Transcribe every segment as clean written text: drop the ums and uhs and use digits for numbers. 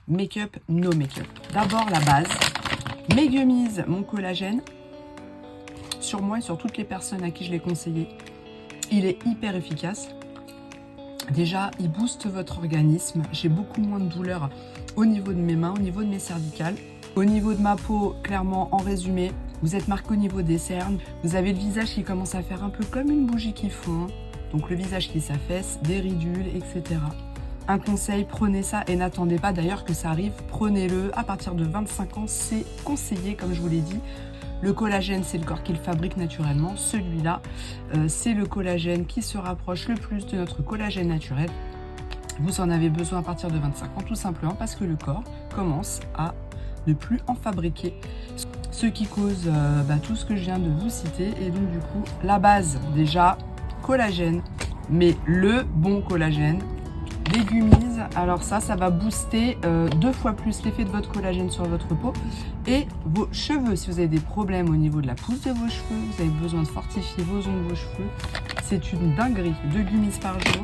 make-up, no make-up. D'abord la base, mes gummies, mon collagène, sur moi et sur toutes les personnes à qui je l'ai conseillé, il est hyper efficace. Déjà, il booste votre organisme, j'ai beaucoup moins de douleur au niveau de mes mains, au niveau de mes cervicales. Au niveau de ma peau, clairement, en résumé, vous êtes marqué au niveau des cernes, vous avez le visage qui commence à faire un peu comme une bougie qui fond, donc le visage qui s'affaisse, des ridules, etc. Un conseil, prenez ça et n'attendez pas d'ailleurs que ça arrive, prenez-le à partir de 25 ans, c'est conseillé comme je vous l'ai dit. Le collagène, c'est le corps qui le fabrique naturellement, celui-là, c'est le collagène qui se rapproche le plus de notre collagène naturel. Vous en avez besoin à partir de 25 ans, tout simplement parce que le corps commence à ne plus en fabriquer. Ce qui cause tout ce que je viens de vous citer. Et donc du coup, la base, déjà, collagène, mais le bon collagène. Des gummies, alors ça va booster 2 fois plus l'effet de votre collagène sur votre peau. Et vos cheveux, si vous avez des problèmes au niveau de la pousse de vos cheveux, vous avez besoin de fortifier vos ongles, vos cheveux, c'est une dinguerie. 2 gummies par jour,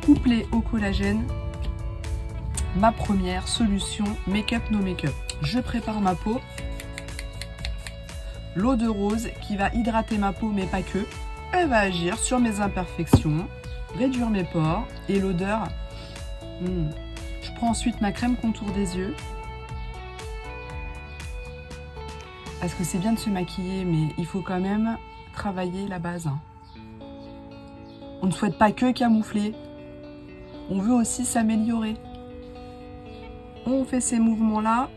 couplé au collagène. Ma première solution, make-up, no make-up. Je prépare ma peau. L'eau de rose qui va hydrater ma peau, mais pas que. Elle va agir sur mes imperfections, réduire mes pores et l'odeur. Je prends ensuite ma crème contour des yeux. Parce que c'est bien de se maquiller, mais il faut quand même travailler la base. On ne souhaite pas que camoufler. On veut aussi s'améliorer. On fait ces mouvements-là.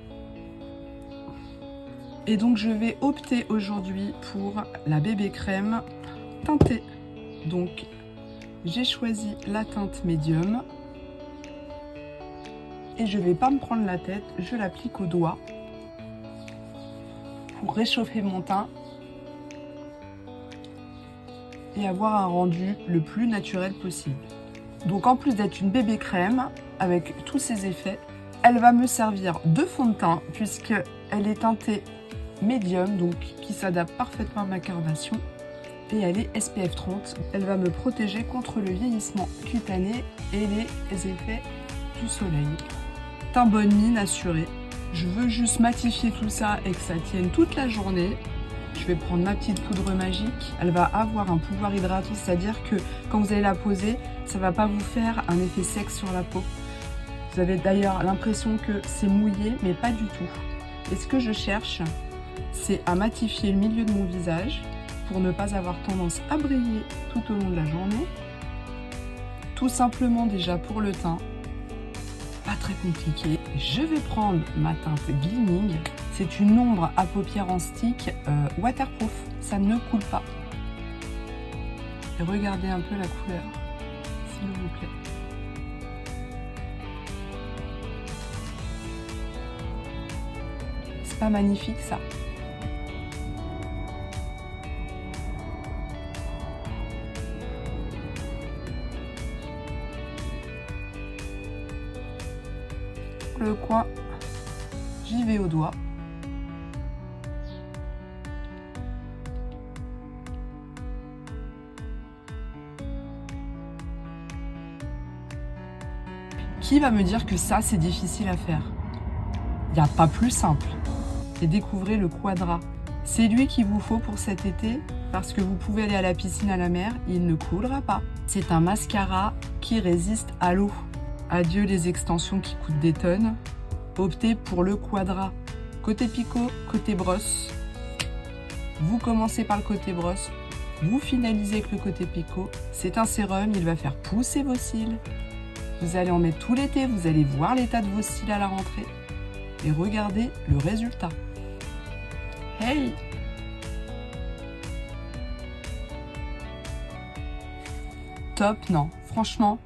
Et donc je vais opter aujourd'hui pour la bébé crème teintée. Donc j'ai choisi la teinte médium. Et je ne vais pas me prendre la tête, je l'applique au doigt pour réchauffer mon teint et avoir un rendu le plus naturel possible. Donc en plus d'être une bébé crème avec tous ses effets, elle va me servir de fond de teint puisqu'elle est teintée médium, donc qui s'adapte parfaitement à ma carnation. Et elle est SPF 30. Elle va me protéger contre le vieillissement cutané et les effets du soleil. Teint bonne mine assuré. Je veux juste matifier tout ça et que ça tienne toute la journée. Je vais prendre ma petite poudre magique. Elle va avoir un pouvoir hydratant, c'est-à-dire que quand vous allez la poser, ça ne va pas vous faire un effet sec sur la peau. Vous avez d'ailleurs l'impression que c'est mouillé, mais pas du tout. Et ce que je cherche, c'est à matifier le milieu de mon visage pour ne pas avoir tendance à briller tout au long de la journée. Tout simplement déjà pour le teint. Pas très compliqué. Je vais prendre ma teinte Gleaming. C'est une ombre à paupières en stick waterproof. Ça ne coule pas. Et regardez un peu la couleur, s'il vous plaît. C'est pas magnifique ça? Le coin, j'y vais au doigt. Qui va me dire que ça c'est difficile à faire? Il n'y a pas plus simple. Et découvrez le Quadra. C'est lui qu'il vous faut pour cet été parce que vous pouvez aller à la piscine, à la mer, il ne coulera pas. C'est un mascara qui résiste à l'eau. Adieu les extensions qui coûtent des tonnes. Optez pour le Quadra. Côté picot, côté brosse. Vous commencez par le côté brosse. Vous finalisez avec le côté picot. C'est un sérum, il va faire pousser vos cils. Vous allez en mettre tout l'été, vous allez voir l'état de vos cils à la rentrée. Et regardez le résultat. Hey! Top, non. Franchement,